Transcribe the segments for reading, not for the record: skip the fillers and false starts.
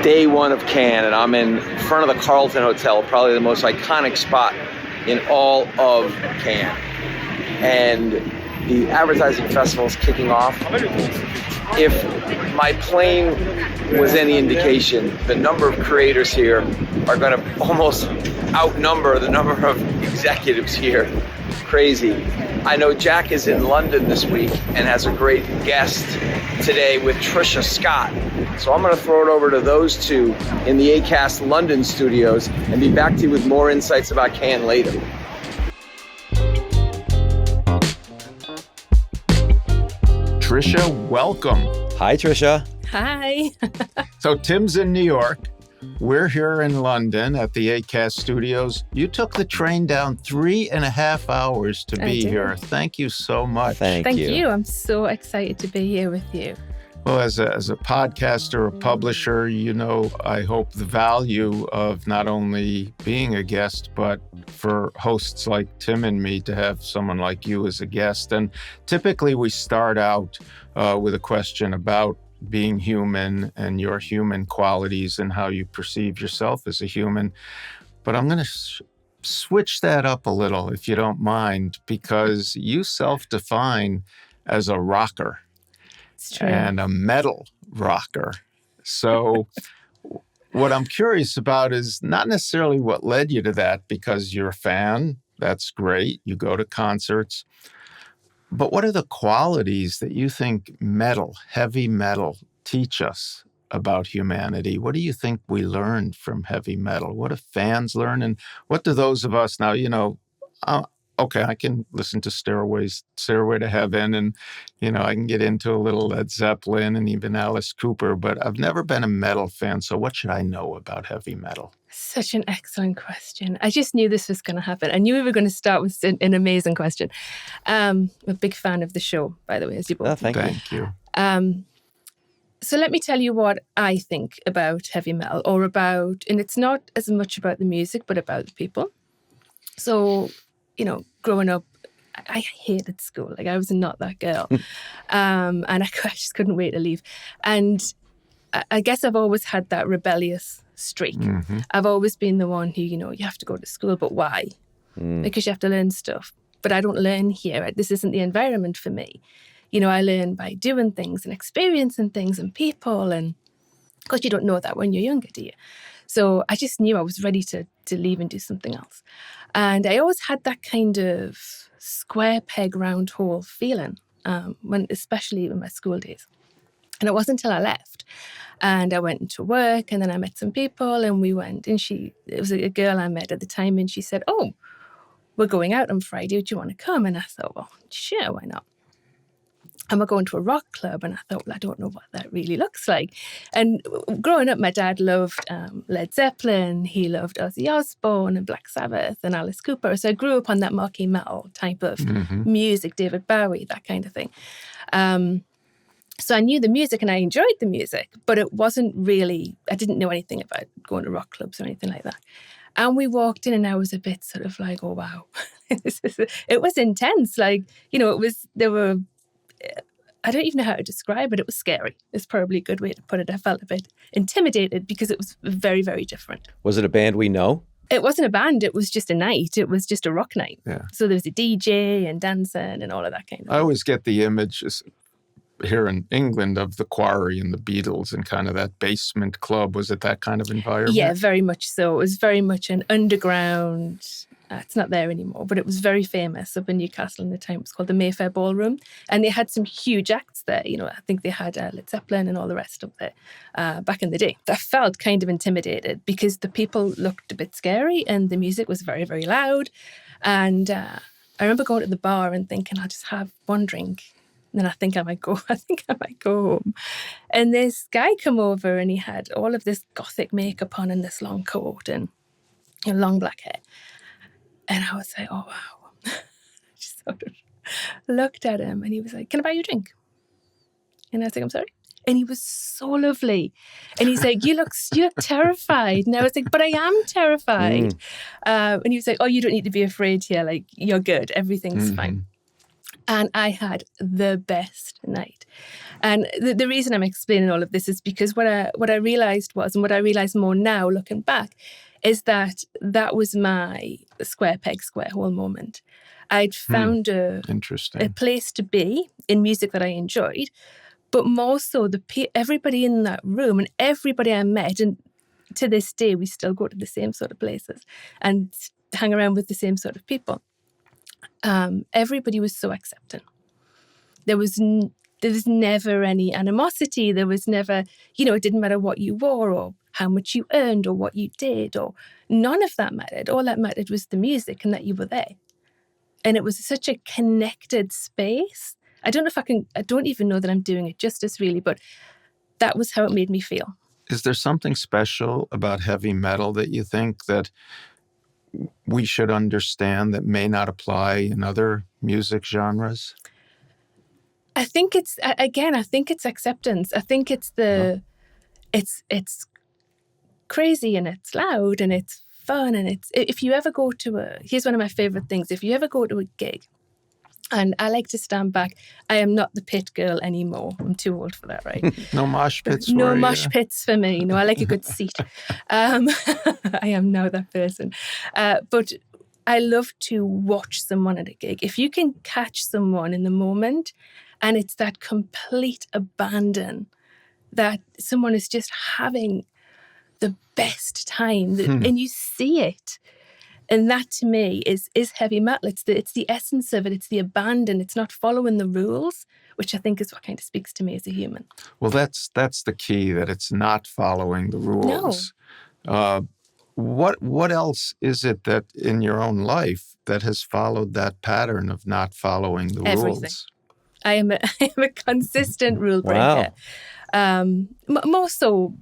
Day one of Cannes, and I'm in front of the Carlton Hotel, probably the most iconic spot in all of Cannes. And the advertising festival is kicking off. If my plane was any indication, the number of creators here are going to almost outnumber the number of executives here. Crazy. I know Jack is in London this week and has a great guest today with Tricia Scott. So I'm going to throw it over to those two in the Acast London studios and be back to you with more insights about Cannes later. Tricia, welcome. Hi, Tricia. Hi. So Tim's in New York. We're here in London at the Acast studios. You took the train down 3.5 hours to be here. Thank you so much. Thank you. I'm so excited to be here with you. Well, as a podcaster, a publisher, you know, I hope the value of not only being a guest, but for hosts like Tim and me to have someone like you as a guest. And typically we start out with a question about being human and your human qualities and how you perceive yourself as a human. But I'm going to switch that up a little, if you don't mind, because you self-define as a rocker. And a metal rocker. So what I'm curious about is not necessarily what led you to that, because you're a fan. That's great. You go to concerts. But what are the qualities that you think metal, heavy metal, teach us about humanity? What do you think we learned from heavy metal? What do fans learn? And what do those of us now, you know, okay, I can listen to Stairway to Heaven, and, you know, I can get into a little Led Zeppelin and even Alice Cooper, but I've never been a metal fan. So what should I know about heavy metal? Such an excellent question. I just knew this was going to happen. I knew we were going to start with an amazing question. I'm a big fan of the show, by the way, as you both. Oh, thank you. So let me tell you what I think about heavy metal, and it's not as much about the music, but about the people. So, you know, growing up, I hated school. Like, I was not that girl. And I just couldn't wait to leave. And I guess I've always had that rebellious streak. Mm-hmm. I've always been the one who, you know, you have to go to school, but why? Because you have to learn stuff. But I don't learn here. This isn't the environment for me. You know, I learn by doing things and experiencing things and people. And of course, you don't know that when you're younger, do you? So I just knew I was ready to leave and do something else. And I always had that kind of square peg, round hole feeling, especially in my school days. And it wasn't until I left and I went into work, and then I met some people, and we went, and it was a girl I met at the time, and she said, "Oh, we're going out on Friday. Do you want to come?" And I thought, well, sure, why not? And we're going to a rock club. And I thought, well, I don't know what that really looks like. And growing up, my dad loved Led Zeppelin. He loved Ozzy Osbourne and Black Sabbath and Alice Cooper. So I grew up on that marquee metal type of music, David Bowie, that kind of thing. So I knew the music and I enjoyed the music, but it wasn't really, I didn't know anything about going to rock clubs or anything like that. And we walked in and I was a bit sort of like, oh, wow. It was intense. Like, you know, I don't even know how to describe it. It was scary. It's probably a good way to put it. I felt a bit intimidated because it was very, very different. Was it a band we know? It wasn't a band. It was just a night. It was just a rock night. Yeah. So there was a DJ and dancing and all of that kind of thing. I always get the images here in England of the Quarry and the Beatles and kind of that basement club. Was it that kind of environment? Yeah, very much so. It was very much an underground. It's not there anymore, but it was very famous up in Newcastle in the time. It was called the Mayfair Ballroom. And they had some huge acts there. You know, I think they had Led Zeppelin and all the rest up there back in the day. I felt kind of intimidated because the people looked a bit scary and the music was very, very loud. And I remember going to the bar and thinking, I'll just have one drink. And then I think I might go home. And this guy come over and he had all of this gothic makeup on and this long coat and long black hair. And I was like, oh, wow. Just sort of looked at him and he was like, can I buy you a drink? And I was like, I'm sorry? And he was so lovely. And he's like, you look terrified. And I was like, but I am terrified. And he was like, oh, you don't need to be afraid here. Like, you're good. Everything's fine. And I had the best night. And the reason I'm explaining all of this is because what I realised was, and what I realise more now looking back, is that was my square peg, square hole moment. I'd found a place to be in music that I enjoyed, but more so everybody in that room and everybody I met, and to this day we still go to the same sort of places and hang around with the same sort of people. Everybody was so accepting. There was never any animosity. There was never, it didn't matter what you wore or how much you earned or what you did, or none of that mattered. All that mattered was the music and that you were there. And it was such a connected space. I don't even know that I'm doing it justice really, but that was how it made me feel. Is there something special about heavy metal that you think that we should understand that may not apply in other music genres? I think it's acceptance. I think it's it's crazy and it's loud and it's fun. And if you ever go to here's one of my favorite things. If you ever go to a gig, and I like to stand back, I am not the pit girl anymore. I'm too old for that, right? No mosh pits No mosh pits for me. No, I like a good seat. I am now that person. But I love to watch someone at a gig. If you can catch someone in the moment and it's that complete abandon, that someone is just having the best time, and you see it. And that to me is heavy metal. It's the essence of it. It's the abandon. It's not following the rules, which I think is what kind of speaks to me as a human. Well, that's the key, that it's not following the rules. No. What else is it that in your own life that has followed that pattern of not following the rules? I am a consistent rule breaker. Wow. More so,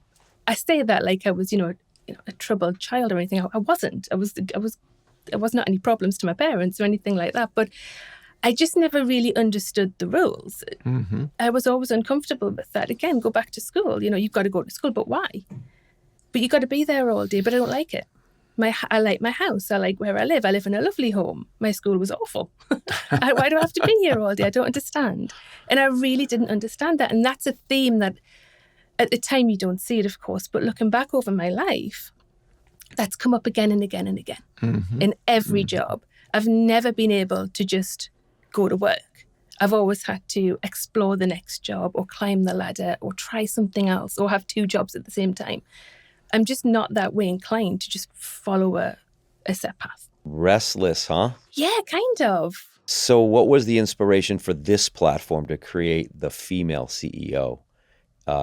I say that like I was, a troubled child or anything. I wasn't. I was not any problems to my parents or anything like that. But I just never really understood the rules. Mm-hmm. I was always uncomfortable with that. Again, go back to school. You've got to go to school, but why? But you've got to be there all day. But I don't like it. I like my house. I like where I live. I live in a lovely home. My school was awful. Why do I have to be here all day? I don't understand. And I really didn't understand that. And that's a theme that at the time you don't see it, of course, but looking back over my life, that's come up again and again and again in every job. I've never been able to just go to work. I've always had to explore the next job or climb the ladder or try something else or have two jobs at the same time. I'm just not that way inclined to just follow a set path. Restless, huh? Yeah, kind of. So what was the inspiration for this platform to create the female CEO?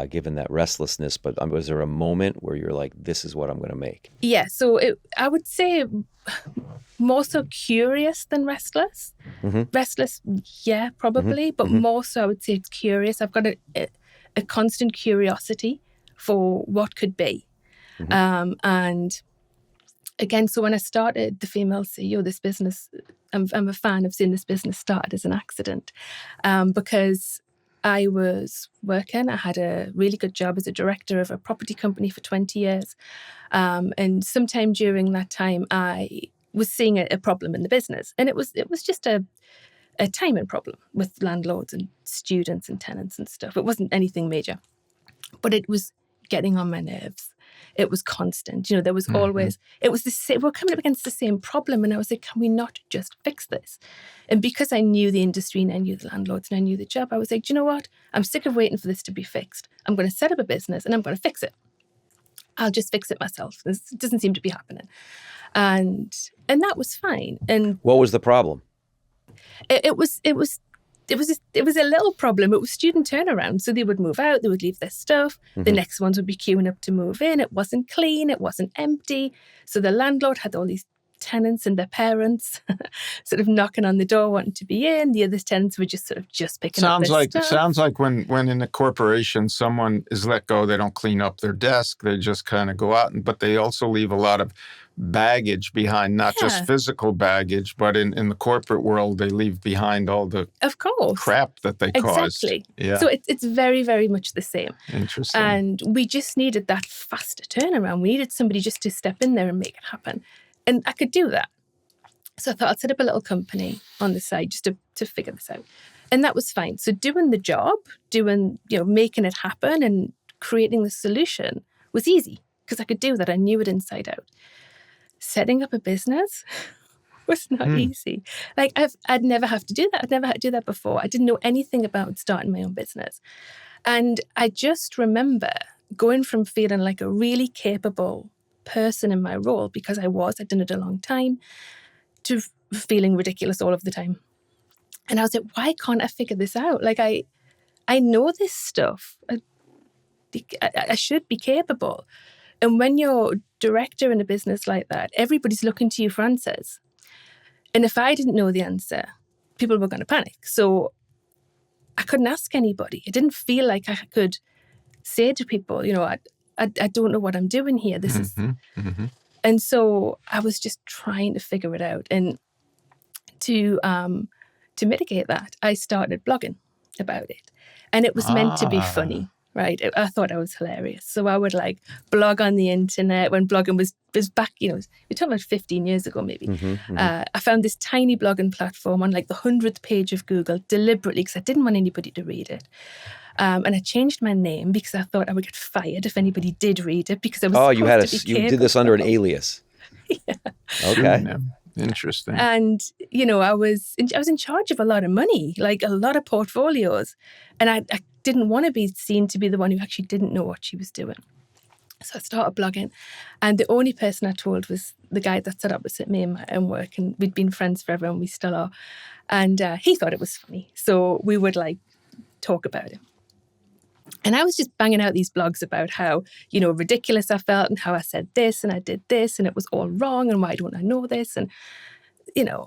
Given that restlessness, but was there a moment where you're like, this is what I'm going to make? Yeah, so I would say more so curious than restless. Mm-hmm. Restless, yeah, probably, but more so I would say it's curious. I've got a constant curiosity for what could be. Mm-hmm. And again, so when I started the Female CEO, this business, I'm a fan of seeing this business start as an accident because I was working. I had a really good job as a director of a property company for 20 years. And sometime during that time, I was seeing a problem in the business. And it was just a timing problem with landlords and students and tenants and stuff. It wasn't anything major, but it was getting on my nerves. It was constant. There was always, it was the same, we're coming up against the same problem. And I was like, can we not just fix this? And because I knew the industry and I knew the landlords and I knew the job, I was like, do you know what? I'm sick of waiting for this to be fixed. I'm going to set up a business and I'm going to fix it. I'll just fix it myself. This doesn't seem to be happening. And that was fine. And what was the problem? It was a little problem. It was student turnaround. So they would move out, they would leave their stuff. Mm-hmm. The next ones would be queuing up to move in. It wasn't clean, it wasn't empty. So the landlord had all these tenants and their parents sort of knocking on the door wanting to be in. The other tenants were just picking up their stuff. Sounds like when in a corporation someone is let go, they don't clean up their desk. They just kind of go out, but they also leave a lot of baggage behind, not just physical baggage, but in the corporate world, they leave behind all the crap that they caused. Exactly. Yeah. So it's very, very much the same. Interesting. And we just needed that faster turnaround. We needed somebody just to step in there and make it happen. And I could do that. So I thought I'd set up a little company on the side just to figure this out. And that was fine. So doing the job, making it happen and creating the solution was easy because I could do that. I knew it inside out. Setting up a business was not easy. Like I'd never have to do that. I'd never had to do that before. I didn't know anything about starting my own business. And I just remember going from feeling like a really capable person in my role because I'd done it a long time, to feeling ridiculous all of the time. And I was like, why can't I figure this out? Like I know this stuff. I should be capable. And when you're director in a business like that, everybody's looking to you for answers. And if I didn't know the answer, people were going to panic. So I couldn't ask anybody. It didn't feel like I could say to people, I don't know what I'm doing here. This is... And so I was just trying to figure it out. And to mitigate that, I started blogging about it. And it was meant to be funny, right? I thought I was hilarious. So I would blog on the internet when blogging was back, we're talking about 15 years ago, maybe. I found this tiny blogging platform on the 100th page of Google deliberately because I didn't want anybody to read it. And I changed my name because I thought I would get fired if anybody did read it because I was you did this under an alias. Yeah. Okay. Interesting. And, I was in charge of a lot of money, a lot of portfolios. And I didn't want to be seen to be the one who actually didn't know what she was doing. So I started blogging. And the only person I told was the guy that set up with me in my own work. And we'd been friends forever and we still are. And he thought it was funny. So we would talk about it. And I was just banging out these blogs about how, ridiculous I felt and how I said this and I did this and it was all wrong and why don't I know this? And, I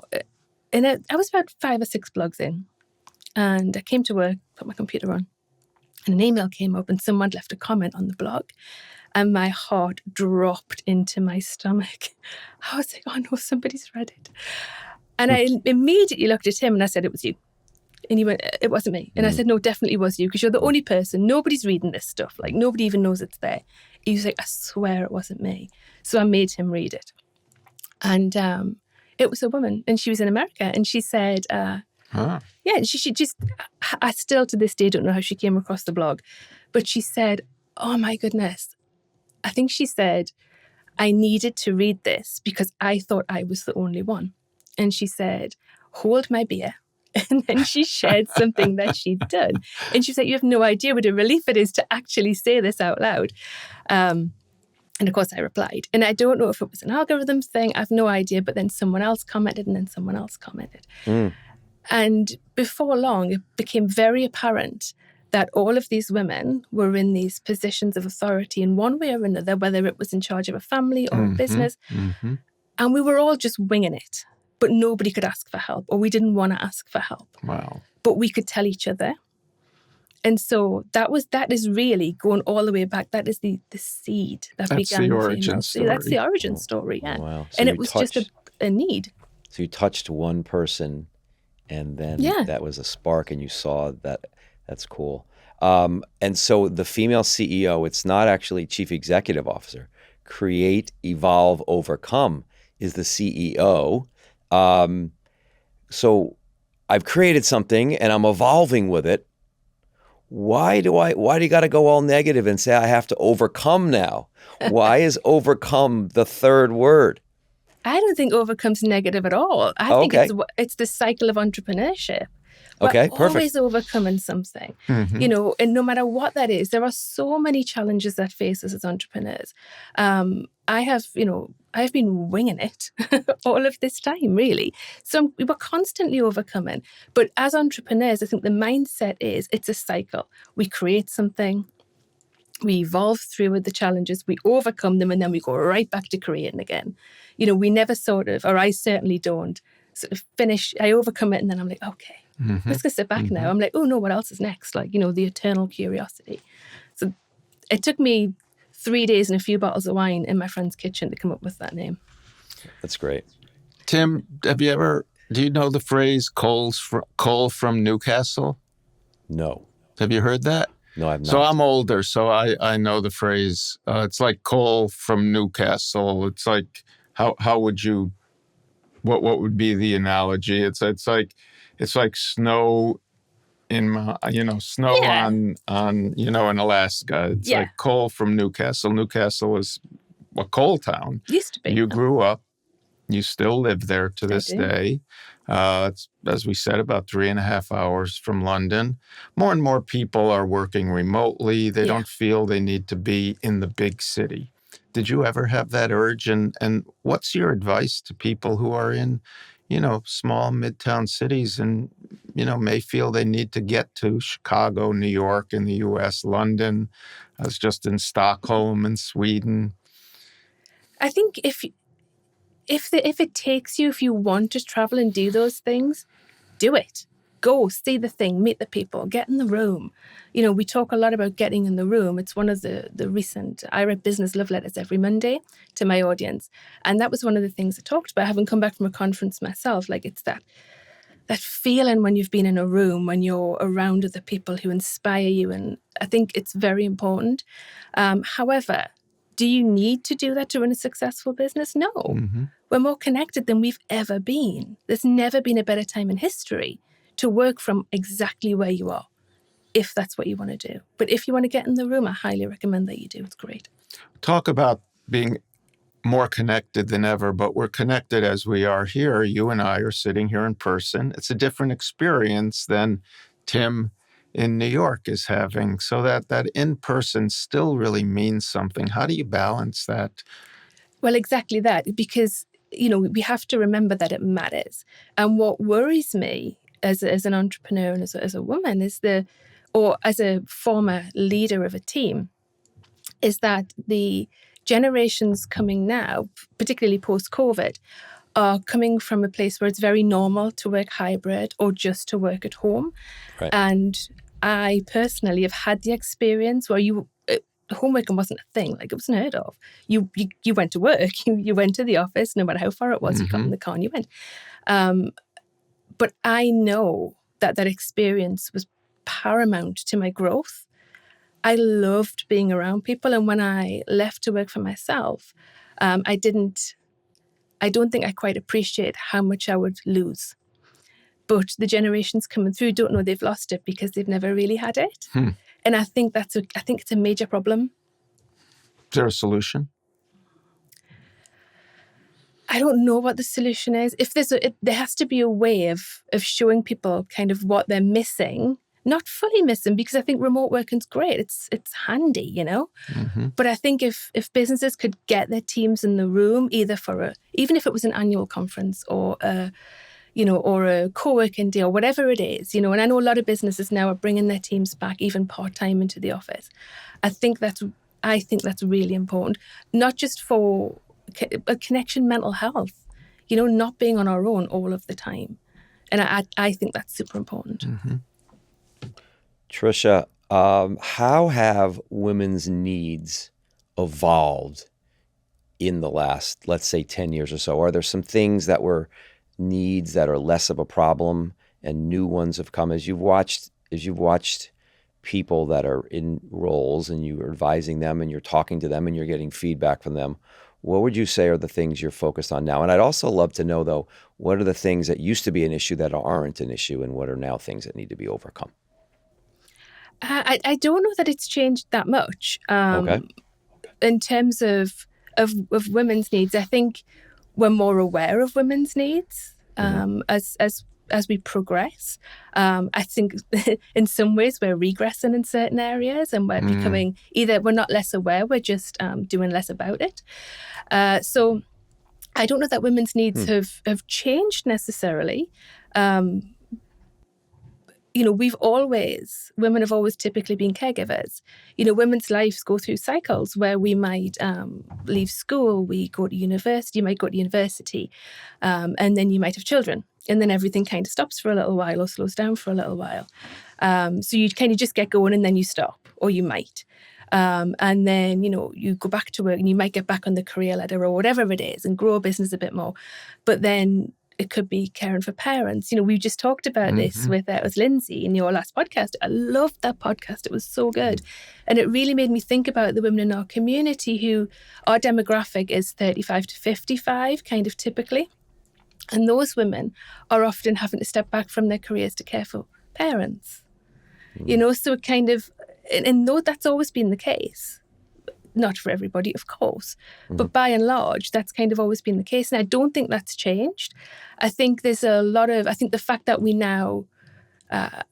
was about 5 or 6 blogs in and I came to work, put my computer on and an email came up and someone left a comment on the blog and my heart dropped into my stomach. I was like, oh no, somebody's read it. And I immediately looked at him and I said, it was you. And he went, it wasn't me. And I said, no, definitely was you because you're the only person. Nobody's reading this stuff. Nobody even knows it's there. He was like, I swear it wasn't me. So I made him read it. And it was a woman and she was in America. And she said, she just, I still to this day don't know how she came across the blog. But she said, oh my goodness. I think she said, I needed to read this because I thought I was the only one. And she said, hold my beer. And then she shared something that she'd done. And she said, you have no idea what a relief it is to actually say this out loud. And of course I replied. And I don't know if it was an algorithm thing. I have no idea. But then someone else commented and then someone else commented. And before long, it became very apparent that all of these women were in these positions of authority in one way or another, whether it was in charge of a family or a business. And we were all just winging it. But nobody could ask for help, or we didn't want to ask for help. Wow. But we could tell each other. And so that is really going all the way back. That is the seed that began. That's the origin story. That's the origin story, yeah. Wow. So and it was just a need. So you touched one person and then that was a spark and you saw that. That's cool. And so the female CEO, it's not actually chief executive officer. Create, evolve, overcome is the CEO. So I've created something and I'm evolving with it. Why do you got to go all negative and say I have to overcome now? Why is overcome the third word? I don't think overcome's negative at all. I think it's the cycle of entrepreneurship. Okay, We're perfect. always overcoming something, and no matter what that is, there are so many challenges that face us as entrepreneurs. I have been winging it all of this time, really. So we were constantly overcoming. But as entrepreneurs, I think the mindset is it's a cycle. We create something, we evolve through with the challenges, we overcome them, and then we go right back to creating again. We never or I certainly don't sort of finish. I overcome it, and then I'm like, okay. Let's go sit back now. I'm like, oh no, what else is next? The eternal curiosity. So it took me 3 days and a few bottles of wine in my friend's kitchen to come up with that name. That's great. Tim, do you know the phrase coal from Newcastle? No. Have you heard that? No, I've not. So I'm older, so I know the phrase. It's like coal from Newcastle. It's like, how would you, what would be the analogy? It's like snow snow Yeah. on in Alaska. It's Yeah. like coal from Newcastle. Newcastle is a coal town. Used to be. You grew up. You still live there to this do. day. It's, as we said, about 3.5 hours from London. More and more people are working remotely. They don't feel they need to be in the big city. Did you ever have that urge? And what's your advice to people who are in, small midtown cities and, may feel they need to get to Chicago, New York in the U.S., London? I was just in Stockholm in Sweden. I think if it takes you, if you want to travel and do those things, do it. Go, see the thing, meet the people, get in the room. We talk a lot about getting in the room. It's one of the recent, I write business love letters every Monday to my audience. And that was one of the things I talked about, having come back from a conference myself. Like, it's that feeling when you've been in a room, when you're around other people who inspire you. And I think it's very important. However, do you need to do that to run a successful business? No. Mm-hmm. We're more connected than we've ever been. There's never been a better time in history to work from exactly where you are, if that's what you want to do. But if you want to get in the room, I highly recommend that you do. It's great. Talk about being more connected than ever, but we're connected as we are here. You and I are sitting here in person. It's a different experience than Tim in New York is having. So that in-person still really means something. How do you balance that? Well, exactly that, because, we have to remember that it matters. And what worries me as an entrepreneur and as a woman or as a former leader of a team, is that the generations coming now, particularly post-COVID, are coming from a place where it's very normal to work hybrid or just to work at home. Right. And I personally have had the experience where homeworking wasn't a thing, like it was unheard of. You went to work, you went to the office, no matter how far it was, you got in the car and you went. But I know that experience was paramount to my growth. I loved being around people. And when I left to work for myself, I don't think I quite appreciate how much I would lose. But the generations coming through don't know they've lost it because they've never really had it. And I think it's a major problem. Is there a solution? I don't know what the solution is. If there has to be a way of showing people kind of what they're missing, not fully missing, because I think remote working's great. It's handy, Mm-hmm. But I think if businesses could get their teams in the room, either even if it was an annual conference or or a co-working day or whatever it is, and I know a lot of businesses now are bringing their teams back even part-time into the office. I think that's really important, not just for a connection, mental health, not being on our own all of the time. And I think that's super important. Mm-hmm. Tricia, how have women's needs evolved in the last, let's say, 10 years or so? Are there some things that were needs that are less of a problem and new ones have come as you've watched people that are in roles and you are advising them and you're talking to them and you're getting feedback from them? What would you say are the things you're focused on now? And I'd also love to know, though, what are the things that used to be an issue that aren't an issue and what are now things that need to be overcome? I don't know that it's changed that much. Okay. In terms of women's needs, I think we're more aware of women's needs as we progress. I think in some ways we're regressing in certain areas and we're becoming either we're not less aware, we're just doing less about it. So I don't know that women's needs have changed necessarily. Women have always typically been caregivers. Women's lives go through cycles where we might leave school, we go to university, you might go to university, and then you might have children. And then everything kind of stops for a little while or slows down for a little while. So you kind of just get going and then you stop, or you might. And then, you go back to work and you might get back on the career ladder or whatever it is and grow a business a bit more. But then it could be caring for parents. We just talked about this with Lindsay in your last podcast. I loved that podcast. It was so good. And it really made me think about the women in our community who our demographic is 35 to 55, kind of typically. And those women are often having to step back from their careers to care for parents. You know, so it kind of, and though that's always been the case, not for everybody, of course, but by and large, that's kind of always been the case. And I don't think that's changed. I think there's I think the fact that we now,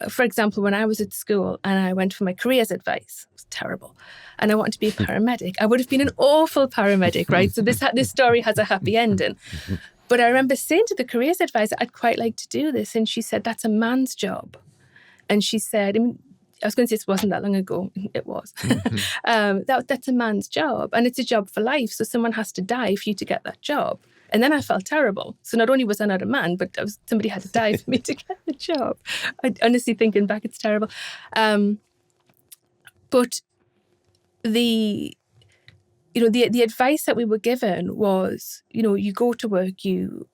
for example, when I was at school and I went for my careers advice, it was terrible, and I wanted to be a paramedic, I would have been an awful paramedic, right? So this story has a happy ending. But I remember saying to the careers advisor, I'd quite like to do this. And she said, that's a man's job. And she said, I was going to say this wasn't that long ago. It was. That's a man's job. And it's a job for life. So someone has to die for you to get that job. And then I felt terrible. So not only was I not a man, but somebody had to die for me to get the job. I honestly, thinking back, it's terrible. But the advice that we were given was, you go to work, you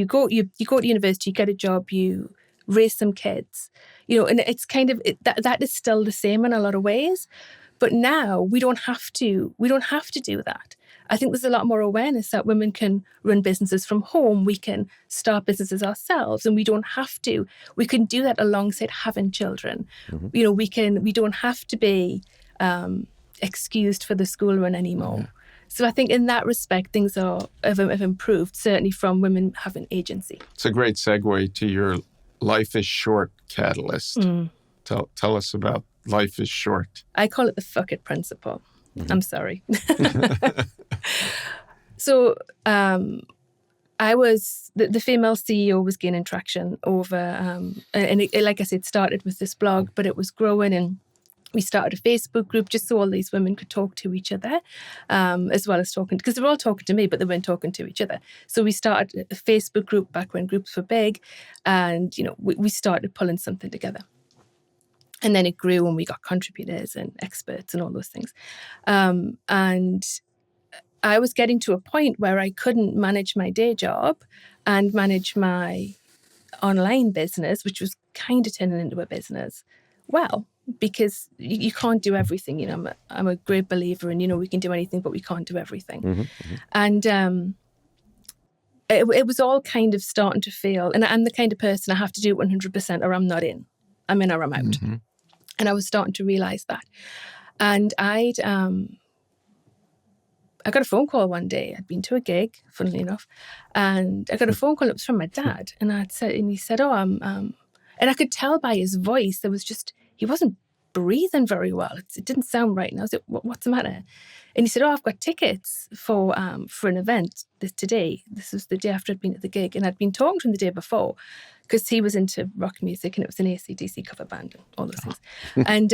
go to university, you get a job, you raise some kids, and it's kind of that is still the same in a lot of ways. But now we don't have to do that. I think there's a lot more awareness that women can run businesses from home. We can start businesses ourselves, and we don't have to. We can do that alongside having children. We don't have to be excused for the school run anymore. So I think in that respect, things have improved, certainly from women having agency. It's a great segue to your Life is Short catalyst. Tell us about Life is Short. I call it the fuck it principle. I'm sorry. So I was, the female CEO was gaining traction over, and it, like I said, started with this blog, but it was growing, and we started a Facebook group just so all these women could talk to each other, as well as talking, because they were all talking to me, but they weren't talking to each other. So we started a Facebook group back when groups were big, and, we started pulling something together. And then it grew, and we got contributors and experts and all those things. And I was getting to a point where I couldn't manage my day job and manage my online business, which was kind of turning into a business, well, because you can't do everything. I'm a great believer in, we can do anything, but we can't do everything. And it was all kind of starting to feel, and I'm the kind of person I have to do it 100% or I'm not in. I'm in or I'm out. And I was starting to realize that. And I got a phone call one day. I'd been to a gig, funnily enough, and I got a phone call. It was from my dad, and he said, "Oh, and I could tell by his voice there was just, he wasn't breathing very well. It didn't sound right." And I was like, "What's the matter?" And he said, "Oh, I've got tickets for an event today. This was the day after I'd been at the gig, and I'd been talking to him the day before because he was into rock music, and it was an AC/DC cover band and all those things." And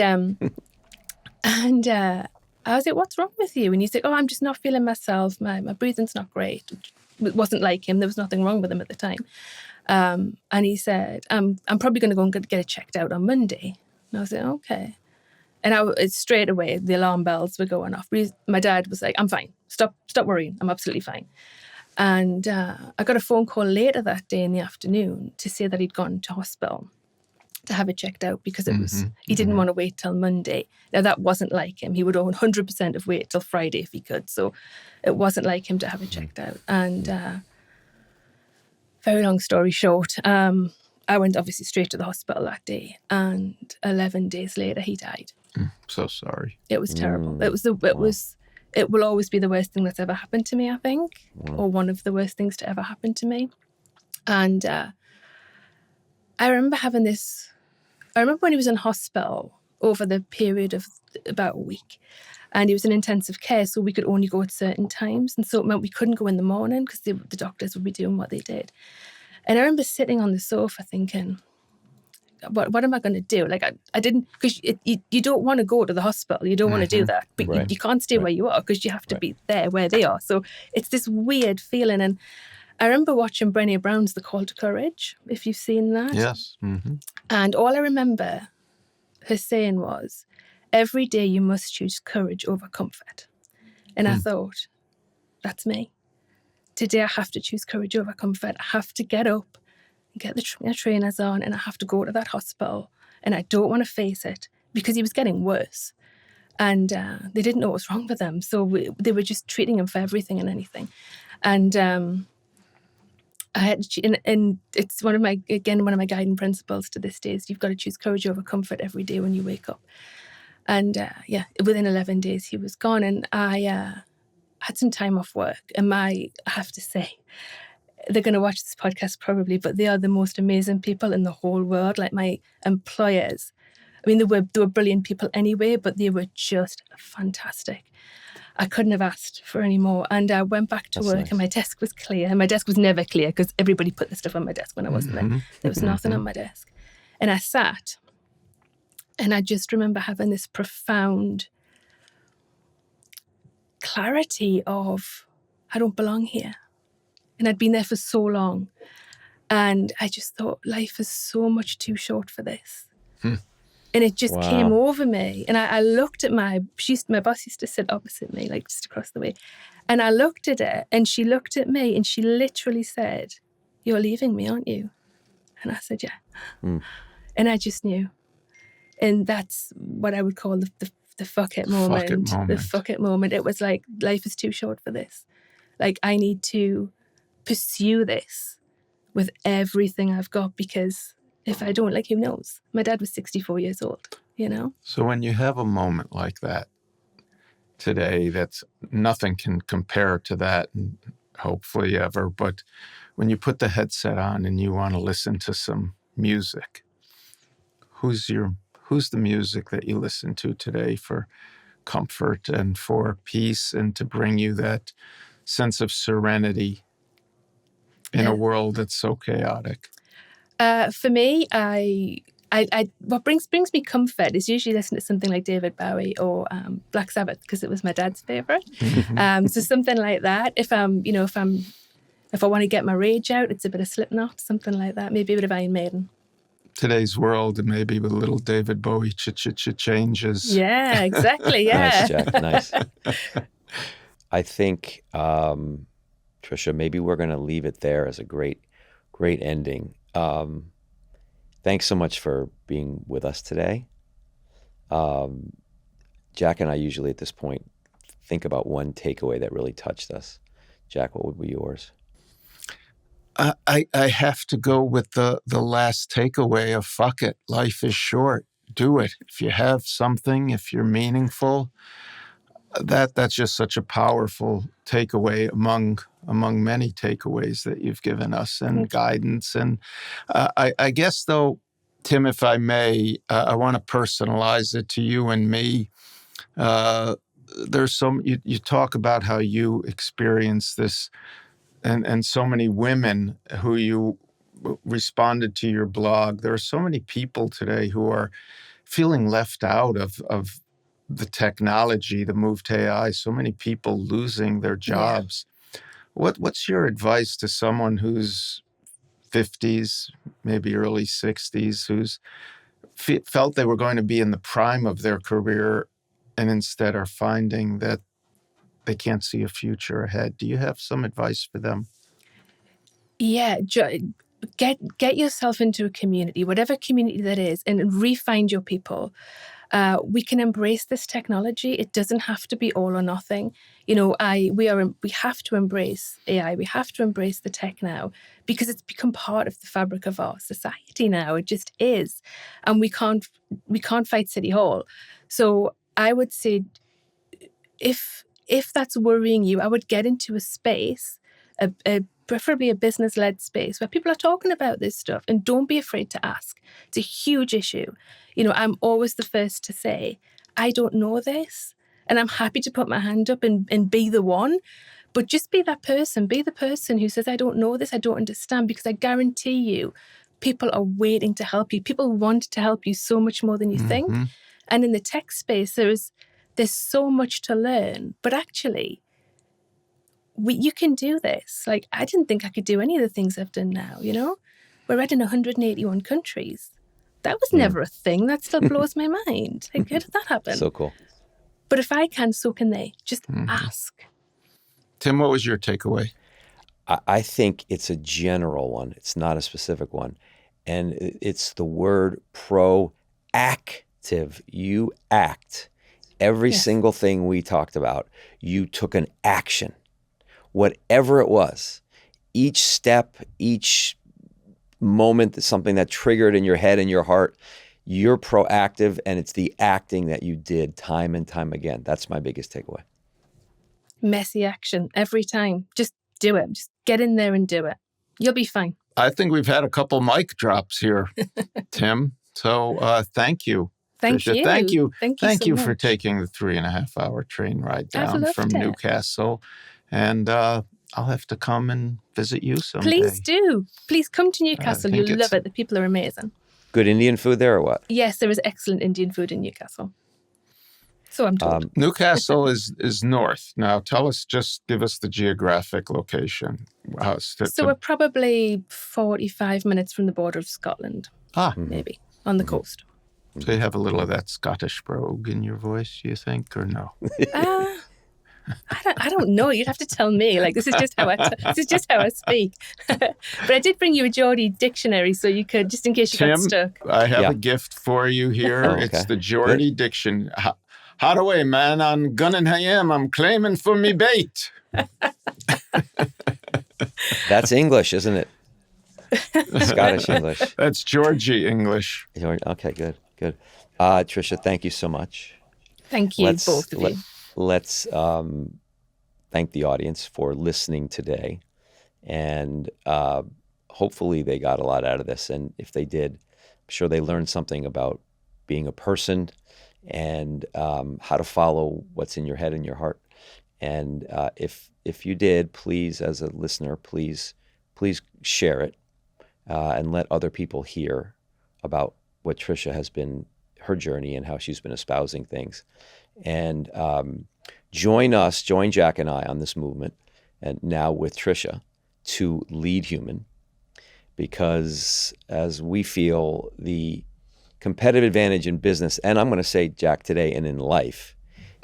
I was like, "What's wrong with you?" And he's like, "Oh, I'm just not feeling myself. My breathing's not great." It wasn't like him. There was nothing wrong with him at the time. And he said, I'm probably going to go and get it checked out on Monday. And I was like, okay. And straight away, the alarm bells were going off. My dad was like, "I'm fine. Stop worrying. I'm absolutely fine." And I got a phone call later that day in the afternoon to say that he'd gone to hospital to have it checked out because he didn't want to wait till Monday. Now, that wasn't like him. He would 100% have waited till Friday if he could. So it wasn't like him to have it checked out. And very long story short, I went obviously straight to the hospital that day, and 11 days later he died. So sorry. It was terrible. It will always be the worst thing that's ever happened to me, I think, or one of the worst things to ever happen to me. And I remember when he was in hospital over the period of about a week, and he was in intensive care, so we could only go at certain times. And so it meant we couldn't go in the morning because the doctors would be doing what they did. And I remember sitting on the sofa thinking, what am I going to do? Like, I didn't, because you don't want to go to the hospital. You don't want to do that. But you can't stay where you are because you have to be there where they are. So it's this weird feeling. And I remember watching Brené Brown's The Call to Courage, if you've seen that. Yes. And all I remember her saying was, every day you must choose courage over comfort. And I thought, that's me. Today I have to choose courage over comfort. I have to get up, get the trainers on, and I have to go to that hospital. And I don't want to face it because he was getting worse. And they didn't know what was wrong with him. So they were just treating him for everything and anything. And I had to, and it's one of my guiding principles to this day is you've got to choose courage over comfort every day when you wake up. And within 11 days he was gone, and I had some time off work, and I have to say, they're going to watch this podcast probably, but they are the most amazing people in the whole world. Like my employers, I mean, they were brilliant people anyway, but they were just fantastic. I couldn't have asked for any more. And I went back to work, and my desk was clear. And my desk was never clear because everybody put the stuff on my desk when I wasn't there. There was nothing on my desk. And I sat, and I just remember having this profound clarity of, I don't belong here. And I'd been there for so long. And I just thought, life is so much too short for this. And it just came over me. And I looked at my boss used to sit opposite me, like just across the way. And I looked at her, and she looked at me, and she literally said, "You're leaving me, aren't you?" And I said, "Yeah." And I just knew. And that's what I would call the fuck it moment. The fuck it moment. It was like, life is too short for this. Like, I need to pursue this with everything I've got, because if I don't, like, who knows? My dad was 64 years old, you know? So when you have a moment like that today, that's nothing can compare to that, and hopefully ever, but when you put the headset on and you want to listen to some music, who's the music that you listen to today for comfort and for peace and to bring you that sense of serenity in a world that's so chaotic? For me, I what brings me comfort is usually listening to something like David Bowie or Black Sabbath, because it was my dad's favorite. So something like that. If I want to get my rage out, it's a bit of Slipknot, something like that. Maybe a bit of Iron Maiden. Today's world, maybe with a little David Bowie changes. Yeah, exactly. Yeah. Nice, Jack. Nice. I think, Tricia, maybe we're going to leave it there as a great ending. Thanks so much for being with us today. Jack and I usually at this point think about one takeaway that really touched us. Jack, what would be yours? I have to go with the last takeaway of fuck it. Life is short. Do it. If you have something, if you're meaningful, that's just such a powerful takeaway among many takeaways that you've given us and guidance. And I guess, though, Tim, if I may, I want to personalize it to you and me. There's you talk about how you experience this, and so many women who you responded to your blog. There are so many people today who are feeling left out of the technology, the move to AI, so many people losing their jobs. Yeah. What's your advice to someone who's 50s, maybe early 60s, who's felt they were going to be in the prime of their career and instead are finding that they can't see a future ahead? Do you have some advice for them? Yeah, get yourself into a community, whatever community that is, and re-find your people. We can embrace this technology. It doesn't have to be all or nothing. You know, we have to embrace AI. We have to embrace the tech now, because it's become part of the fabric of our society now. It just is, and we can't fight City Hall. So I would say, if that's worrying you, I would get into a space, preferably a business-led space where people are talking about this stuff, and don't be afraid to ask. It's a huge issue. You know, I'm always the first to say, I don't know this, and I'm happy to put my hand up and be the one, but just be that person. Be the person who says, I don't know this, I don't understand, because I guarantee you, people are waiting to help you. People want to help you so much more than you think. And in the tech space, there's so much to learn, but actually, you can do this. Like, I didn't think I could do any of the things I've done now, you know? We're read in 181 countries. That was never a thing. That still blows my mind. Like, how did that happen? So cool. But if I can, so can they. Just ask. Tim, what was your takeaway? I think it's a general one. It's not a specific one. And it's the word proactive. You act. Every single thing we talked about, you took an action. Whatever it was, each step, each moment is something that triggered in your head and your heart. You're proactive, and it's the acting that you did time and time again. That's my biggest takeaway. Messy action every time. Just do it. Just get in there and do it. You'll be fine. I think we've had a couple mic drops here, Tim. So thank you. Thank Tricia. you. Thank you so for much. taking the 3.5-hour train ride I've down loved from it. Newcastle. And I'll have to come and visit you someday. Please do. Please come to Newcastle. You'll love it. The people are amazing. Good Indian food there or what? Yes, there is excellent Indian food in Newcastle. So I'm told. Newcastle is north. Now give us the geographic location. So we're probably 45 minutes from the border of Scotland. Maybe, on the coast. So you have a little of that Scottish brogue in your voice, you think, or no? I don't know. You'd have to tell me. Like, this is just how I speak. But I did bring you a Geordie dictionary, so you could, just in case you got stuck. I have a gift for you here. Okay. It's the Geordie dictionary. Hot away, man. I'm gunning ham. I'm claiming for me bait. That's English, isn't it? Scottish English. That's Georgie English. Okay, good. Tricia, thank you so much. Thank you, both of you. Let's thank the audience for listening today. And hopefully they got a lot out of this. And if they did, I'm sure they learned something about being a person and how to follow what's in your head and your heart. And if you did, please, as a listener, please share it and let other people hear about what Tricia has been, her journey, and how she's been espousing things. And join Jack and I on this movement, and now with Tricia, to lead human, because as we feel the competitive advantage in business, and I'm going to say, Jack, today and in life,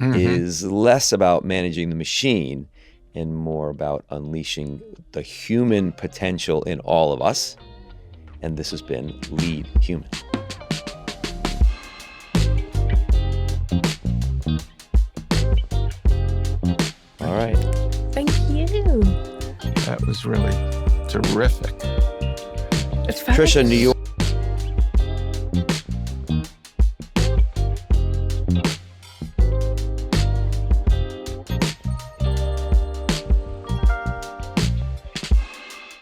is less about managing the machine and more about unleashing the human potential in all of us. And this has been Lead Human. All right. Thank you. That was really terrific. It's fabulous. Tricia, New York.